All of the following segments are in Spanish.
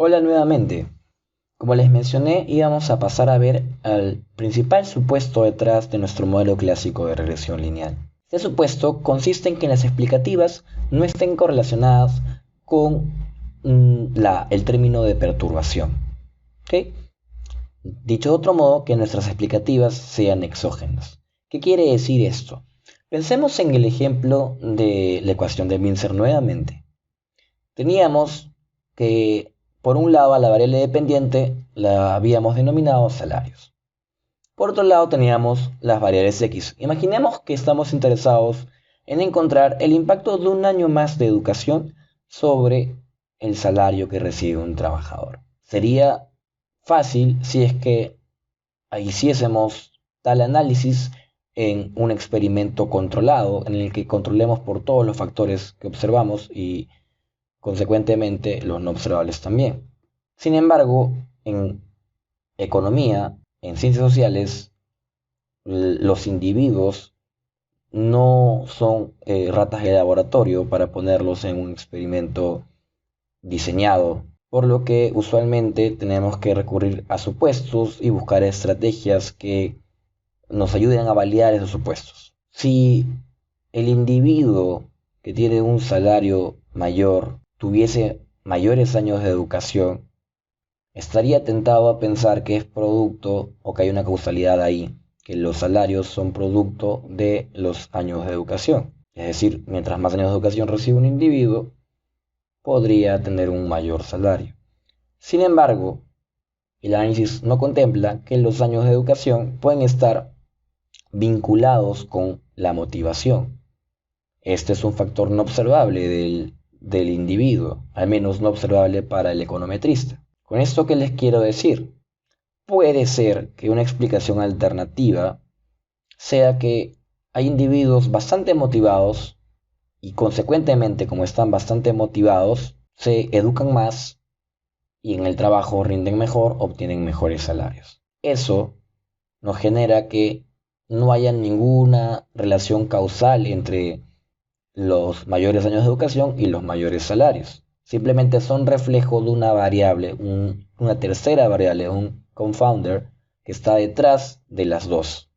Hola nuevamente. Como les mencioné, íbamos a pasar a ver al principal supuesto detrás de nuestro modelo clásico de regresión lineal. Este supuesto consiste en que las explicativas no estén correlacionadas con el término de perturbación. ¿Ok? Dicho de otro modo, que nuestras explicativas sean exógenas. ¿Qué quiere decir esto? Pensemos en el ejemplo de la ecuación de Mincer nuevamente. Teníamos que, por un lado, a la variable dependiente la habíamos denominado salarios. Por otro lado, teníamos las variables X. Imaginemos que estamos interesados en encontrar el impacto de un año más de educación sobre el salario que recibe un trabajador. Sería fácil si es que hiciésemos tal análisis en un experimento controlado en el que controlemos por todos los factores que observamos y consecuentemente los no observables también. Sin embargo, en economía, en ciencias sociales, los individuos no son ratas de laboratorio para ponerlos en un experimento diseñado, por lo que usualmente tenemos que recurrir a supuestos y buscar estrategias que nos ayuden a validar esos supuestos. Si el individuo que tiene un salario mayor tuviese mayores años de educación, estaría tentado a pensar que es producto o que hay una causalidad ahí, que los salarios son producto de los años de educación. Es decir, mientras más años de educación recibe un individuo, podría tener un mayor salario. Sin embargo, el análisis no contempla que los años de educación pueden estar vinculados con la motivación. Este es un factor no observable del individuo, al menos no observable para el econometrista. Con esto, ¿qué les quiero decir? Puede ser que una explicación alternativa sea que hay individuos bastante motivados y consecuentemente, como están bastante motivados, se educan más y en el trabajo rinden mejor, obtienen mejores salarios. Eso nos genera que no haya ninguna relación causal entre los mayores años de educación y los mayores salarios. Simplemente son reflejo de una variable, una tercera variable, un confounder que está detrás de las dos.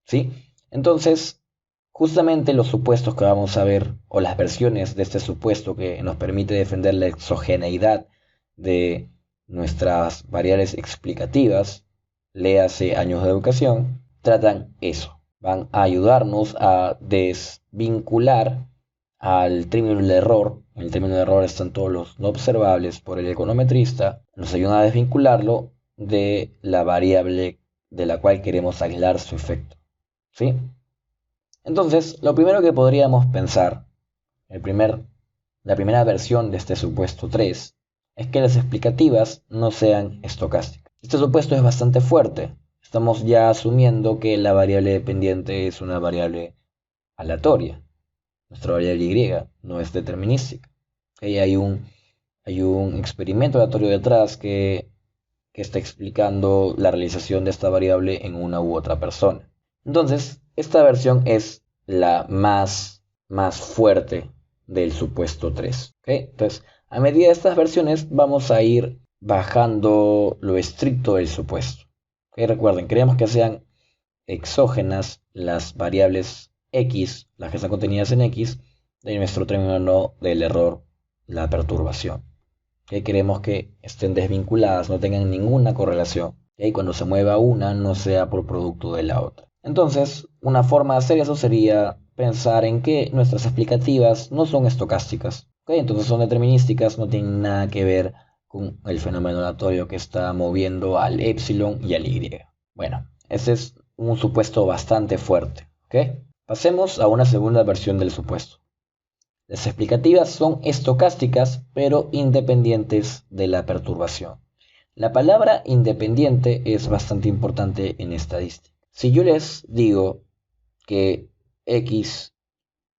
¿Sí? Entonces, justamente los supuestos que vamos a ver, o las versiones de este supuesto que nos permite defender la exogeneidad de nuestras variables explicativas, léase años de educación, tratan eso. Van a ayudarnos a desvincular al término del error. En el término de error están todos los no observables por el econometrista. Nos ayudan a desvincularlo de la variable de la cual queremos aislar su efecto. ¿Sí? Entonces, lo primero que podríamos pensar, la primera versión de este supuesto 3, es que las explicativas no sean estocásticas. Este supuesto es bastante fuerte. Estamos ya asumiendo que la variable dependiente es una variable aleatoria. Nuestra variable Y no es determinística. Hay un experimento aleatorio detrás que está explicando la realización de esta variable en una u otra persona. Entonces, esta versión es la más fuerte del supuesto 3. ¿Okay? Entonces, a medida de estas versiones vamos a ir bajando lo estricto del supuesto. ¿Okay? Recuerden, queremos que sean exógenas las variables X, las que están contenidas en X, de nuestro término del error, la perturbación. ¿Okay? Queremos que estén desvinculadas, no tengan ninguna correlación. Y cuando se mueva una, no sea por producto de la otra. Entonces, una forma de hacer eso sería pensar en que nuestras explicativas no son estocásticas. ¿Okay? Entonces son determinísticas, no tienen nada que ver con el fenómeno aleatorio que está moviendo al epsilon y al y. Bueno, ese es un supuesto bastante fuerte. ¿Okay? Pasemos a una segunda versión del supuesto. Las explicativas son estocásticas, pero independientes de la perturbación. La palabra independiente es bastante importante en estadística. Si yo les digo que X,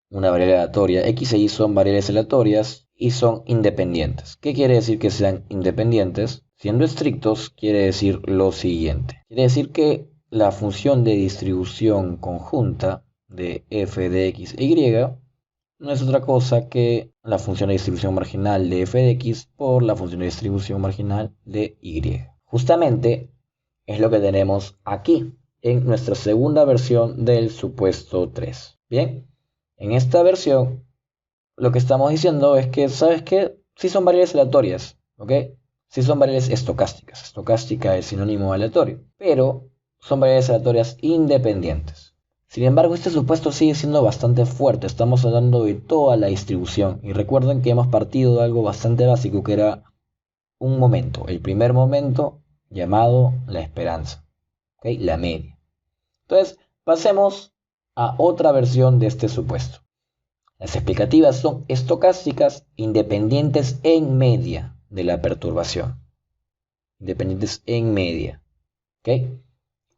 una variable aleatoria, X e Y son variables aleatorias y son independientes. ¿Qué quiere decir que sean independientes? Siendo estrictos, quiere decir lo siguiente. Quiere decir que la función de distribución conjunta de f de X e Y no es otra cosa que la función de distribución marginal de f de x por la función de distribución marginal de y. Justamente es lo que tenemos aquí en nuestra segunda versión del supuesto 3. Bien, en esta versión lo que estamos diciendo es que, ¿sabes qué? Sí son variables aleatorias, ¿ok? Sí son variables estocásticas. Estocástica es sinónimo de aleatorio, pero son variables aleatorias independientes. Sin embargo, este supuesto sigue siendo bastante fuerte. Estamos hablando de toda la distribución. Y recuerden que hemos partido de algo bastante básico, que era un momento. El primer momento llamado la esperanza, ¿ok? La media. Entonces, pasemos a otra versión de este supuesto. Las explicativas son estocásticas independientes en media de la perturbación. Independientes en media. ¿Ok?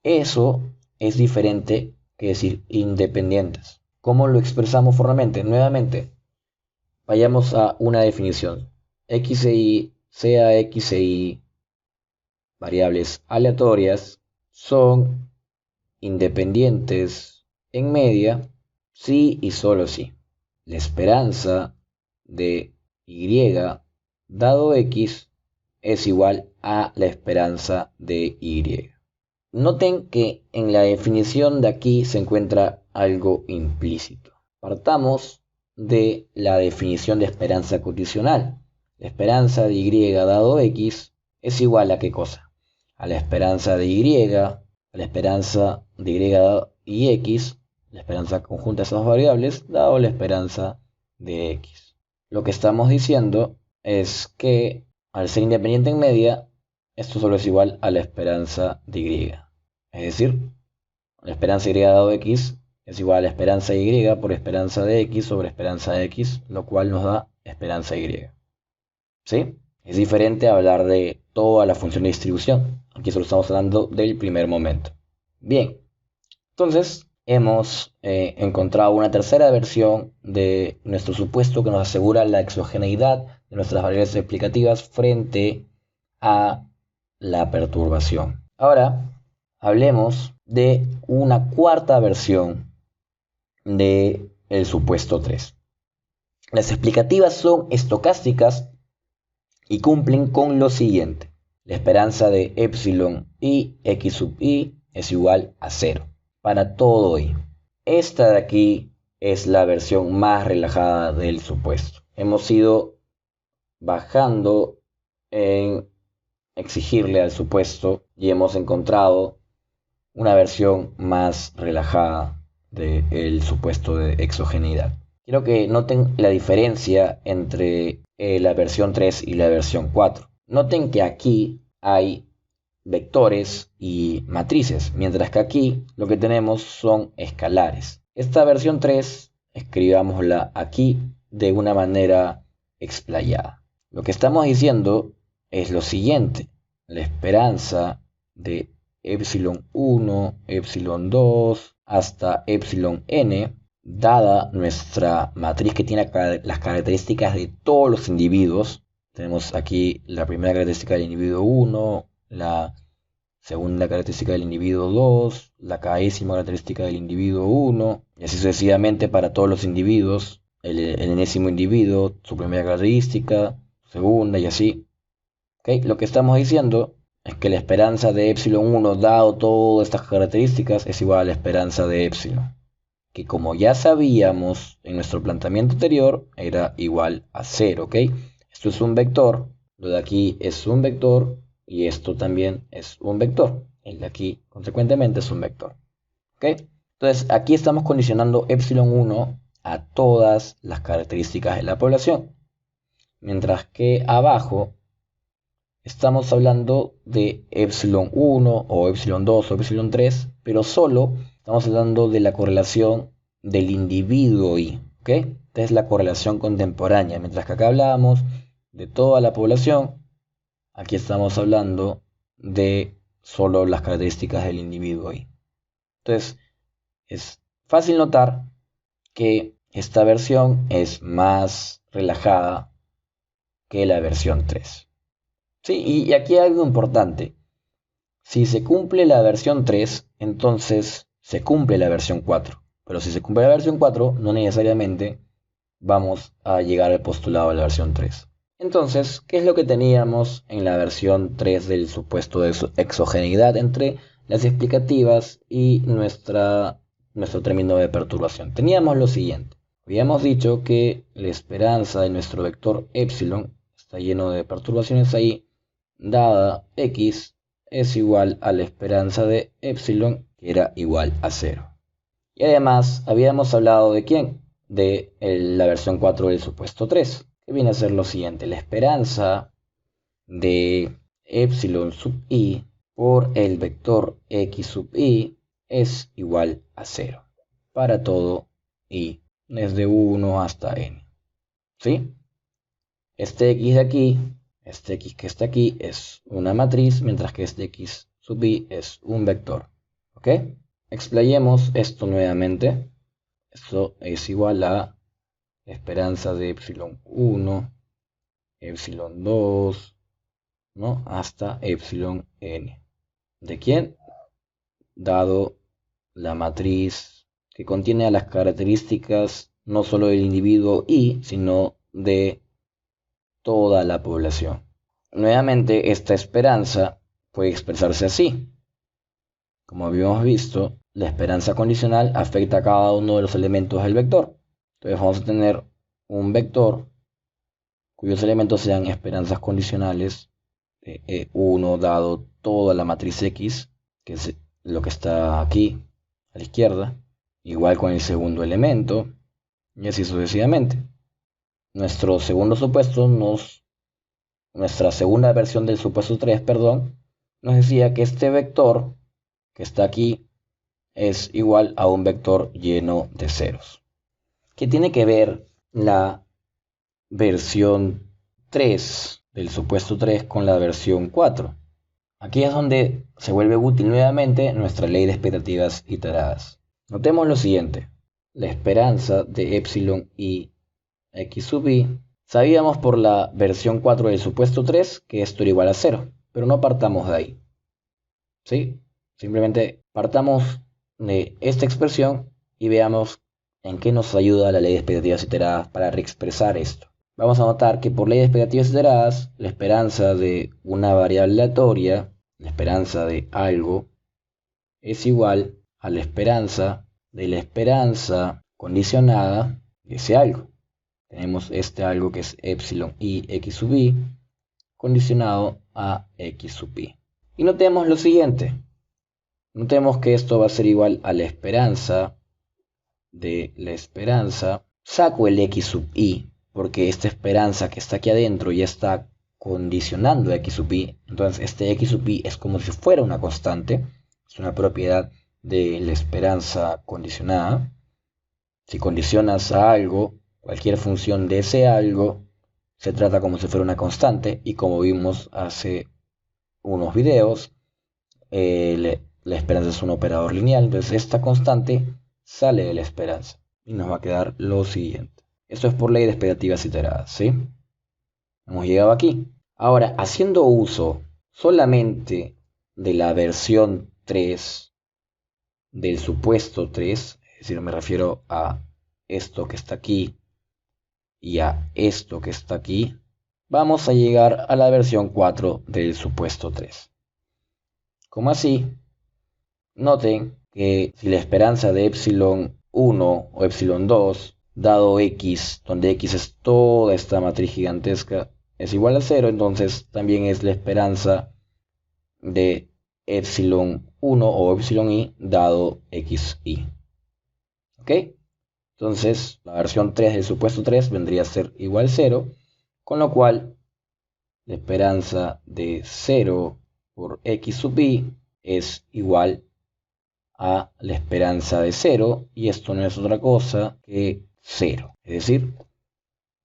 Eso es diferente que decir independientes. ¿Cómo lo expresamos formalmente? Nuevamente, vayamos a una definición. X e Y, sea X e Y, variables aleatorias, son independientes en media si y solo si la esperanza de Y dado X es igual a la esperanza de Y. Noten que en la definición de aquí se encuentra algo implícito. Partamos de la definición de esperanza condicional. La esperanza de Y dado X es igual a ¿qué cosa? A la esperanza de Y, a la esperanza de Y dado y X, la esperanza conjunta de esas variables, dado la esperanza de X. Lo que estamos diciendo es que al ser independiente en media, esto solo es igual a la esperanza de Y. Es decir, la esperanza Y dado X es igual a la esperanza Y por esperanza de X sobre esperanza de X, lo cual nos da esperanza Y. ¿Sí? Es diferente a hablar de toda la función de distribución. Aquí solo estamos hablando del primer momento. Bien, entonces hemos encontrado una tercera versión de nuestro supuesto que nos asegura la exogeneidad de nuestras variables explicativas frente a la perturbación. Ahora hablemos de una cuarta versión del supuesto 3. Las explicativas son estocásticas y cumplen con lo siguiente. La esperanza de epsilon y x sub i es igual a 0 para todo i. Esta de aquí es la versión más relajada del supuesto. Hemos ido bajando en exigirle al supuesto y hemos encontrado una versión más relajada del supuesto de exogeneidad. Quiero que noten la diferencia entre la versión 3 y la versión 4. Noten que aquí hay vectores y matrices, mientras que aquí lo que tenemos son escalares. Esta versión 3, escribámosla aquí de una manera explayada. Lo que estamos diciendo es lo siguiente. La esperanza de epsilon 1, epsilon 2, hasta epsilon n, dada nuestra matriz que tiene las características de todos los individuos. Tenemos aquí la primera característica del individuo 1, la segunda característica del individuo 2, la k'ísima característica del individuo 1, y así sucesivamente para todos los individuos, el enésimo individuo, su primera característica, su segunda y así. ¿Okay? Lo que estamos diciendo es que la esperanza de epsilon 1 dado todas estas características es igual a la esperanza de epsilon, que como ya sabíamos en nuestro planteamiento anterior era igual a 0, ¿ok? Esto es un vector, lo de aquí es un vector y esto también es un vector. El de aquí consecuentemente es un vector, ¿ok? Entonces aquí estamos condicionando epsilon 1 a todas las características de la población, mientras que abajo estamos hablando de epsilon 1 o epsilon 2 o epsilon 3, pero solo estamos hablando de la correlación del individuo I, ¿ok? Esta es la correlación contemporánea, mientras que acá hablábamos de toda la población, aquí estamos hablando de solo las características del individuo I. Entonces, es fácil notar que esta versión es más relajada que la versión 3. Sí, y aquí hay algo importante. Si se cumple la versión 3, entonces se cumple la versión 4. Pero si se cumple la versión 4, no necesariamente vamos a llegar al postulado de la versión 3. Entonces, ¿qué es lo que teníamos en la versión 3 del supuesto de exogeneidad entre las explicativas y nuestro término de perturbación? Teníamos lo siguiente. Habíamos dicho que la esperanza de nuestro vector epsilon, está lleno de perturbaciones ahí, dada x, es igual a la esperanza de epsilon, que era igual a 0. Y además, habíamos hablado de quién, de la versión 4 del supuesto 3, que viene a ser lo siguiente: la esperanza de epsilon sub i por el vector x sub i es igual a 0 para todo i, desde 1 hasta n. ¿Sí? Este x de aquí, este x que está aquí, es una matriz, mientras que este x sub i es un vector. ¿Ok? Explayemos esto nuevamente. Esto es igual a la esperanza de epsilon 1, epsilon 2, ¿no? Hasta epsilon n. ¿De quién? Dado la matriz que contiene a las características no solo del individuo i, sino de toda la población. Nuevamente, esta esperanza puede expresarse así. Como habíamos visto, la esperanza condicional afecta a cada uno de los elementos del vector. Entonces vamos a tener un vector cuyos elementos sean esperanzas condicionales de E1 dado toda la matriz X, que es lo que está aquí a la izquierda, igual con el segundo elemento, y así sucesivamente. Nuestra segunda versión del supuesto 3, nos decía que este vector que está aquí es igual a un vector lleno de ceros. ¿Qué tiene que ver la versión 3 del supuesto 3 con la versión 4? Aquí es donde se vuelve útil nuevamente nuestra ley de expectativas iteradas. Notemos lo siguiente: la esperanza de epsilon y x sub i, sabíamos por la versión 4 del supuesto 3 que esto era igual a 0, pero no partamos de ahí. ¿Sí? Simplemente partamos de esta expresión y veamos en qué nos ayuda la ley de expectativas iteradas para reexpresar esto. Vamos a notar que por ley de expectativas iteradas, la esperanza de una variable aleatoria, la esperanza de algo, es igual a la esperanza de la esperanza condicionada de ese algo. Tenemos este algo que es epsilon y x sub i condicionado a x sub i. Y notemos lo siguiente. Notemos que esto va a ser igual a la esperanza de la esperanza. Saco el x sub i porque esta esperanza que está aquí adentro ya está condicionando a x sub i. Entonces este x sub i es como si fuera una constante. Es una propiedad de la esperanza condicionada. Si condicionas a algo, cualquier función de ese algo se trata como si fuera una constante, y como vimos hace unos videos, la esperanza es un operador lineal, entonces esta constante sale de la esperanza y nos va a quedar lo siguiente. Esto es por ley de expectativas iteradas, ¿sí? Hemos llegado aquí. Ahora, haciendo uso solamente de la versión 3 del supuesto 3, es decir, me refiero a esto que está aquí y a esto que está aquí, vamos a llegar a la versión 4 del supuesto 3. ¿Cómo así? Noten que si la esperanza de epsilon 1 o epsilon 2, dado x, donde x es toda esta matriz gigantesca, es igual a 0, entonces también es la esperanza de epsilon 1 o epsilon i dado xi. ¿Ok? Entonces, la versión 3 del supuesto 3 vendría a ser igual a 0, con lo cual la esperanza de 0 por x sub i es igual a la esperanza de 0, y esto no es otra cosa que 0. Es decir,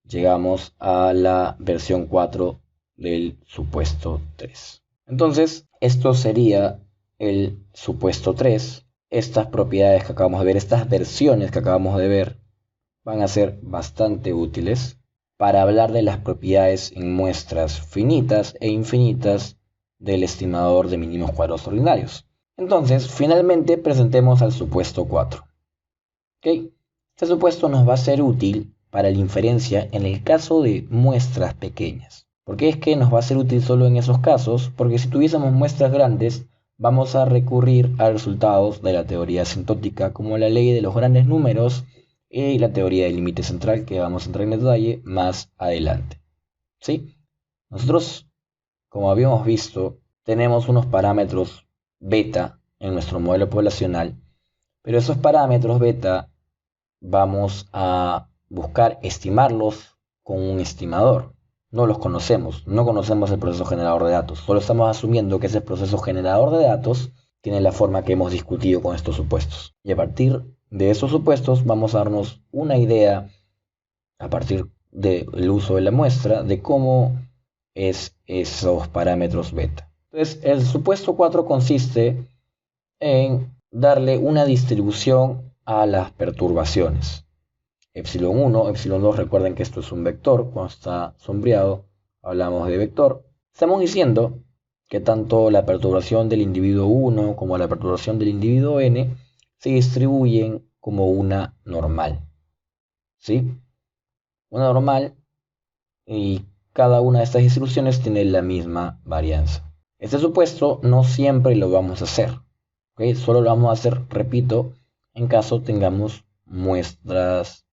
llegamos a la versión 4 del supuesto 3. Entonces, esto sería el supuesto 3. Estas propiedades que acabamos de ver, estas versiones que acabamos de ver, van a ser bastante útiles para hablar de las propiedades en muestras finitas e infinitas del estimador de mínimos cuadrados ordinarios. Entonces, finalmente presentemos al supuesto 4. ¿Okay? Este supuesto nos va a ser útil para la inferencia en el caso de muestras pequeñas. ¿Por qué es que nos va a ser útil solo en esos casos? Porque si tuviésemos muestras grandes, vamos a recurrir a resultados de la teoría asintótica, como la ley de los grandes números y la teoría del límite central, que vamos a entrar en detalle más adelante. ¿Sí? Nosotros, como habíamos visto, tenemos unos parámetros beta en nuestro modelo poblacional, pero esos parámetros beta vamos a buscar estimarlos con un estimador. No los conocemos, no conocemos el proceso generador de datos, solo estamos asumiendo que ese proceso generador de datos tiene la forma que hemos discutido con estos supuestos. Y a partir de esos supuestos vamos a darnos una idea, a partir del uso de la muestra, de cómo es esos parámetros beta. Entonces, el supuesto 4 consiste en darle una distribución a las perturbaciones. Epsilon 1, epsilon 2, recuerden que esto es un vector, cuando está sombreado hablamos de vector. Estamos diciendo que tanto la perturbación del individuo 1 como la perturbación del individuo n se distribuyen como una normal. ¿Sí? Una normal, y cada una de estas distribuciones tiene la misma varianza. Este supuesto no siempre lo vamos a hacer, ¿okay? Solo lo vamos a hacer, repito, en caso tengamos muestras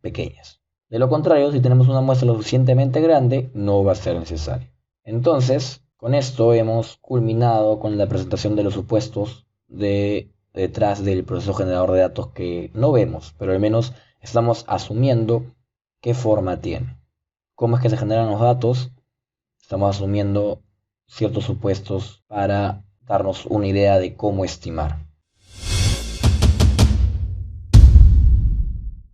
pequeñas. De lo contrario, si tenemos una muestra lo suficientemente grande, no va a ser necesario. Entonces, con esto hemos culminado con la presentación de los supuestos detrás del proceso generador de datos que no vemos, pero al menos estamos asumiendo qué forma tiene. ¿Cómo es que se generan los datos? Estamos asumiendo ciertos supuestos para darnos una idea de cómo estimar.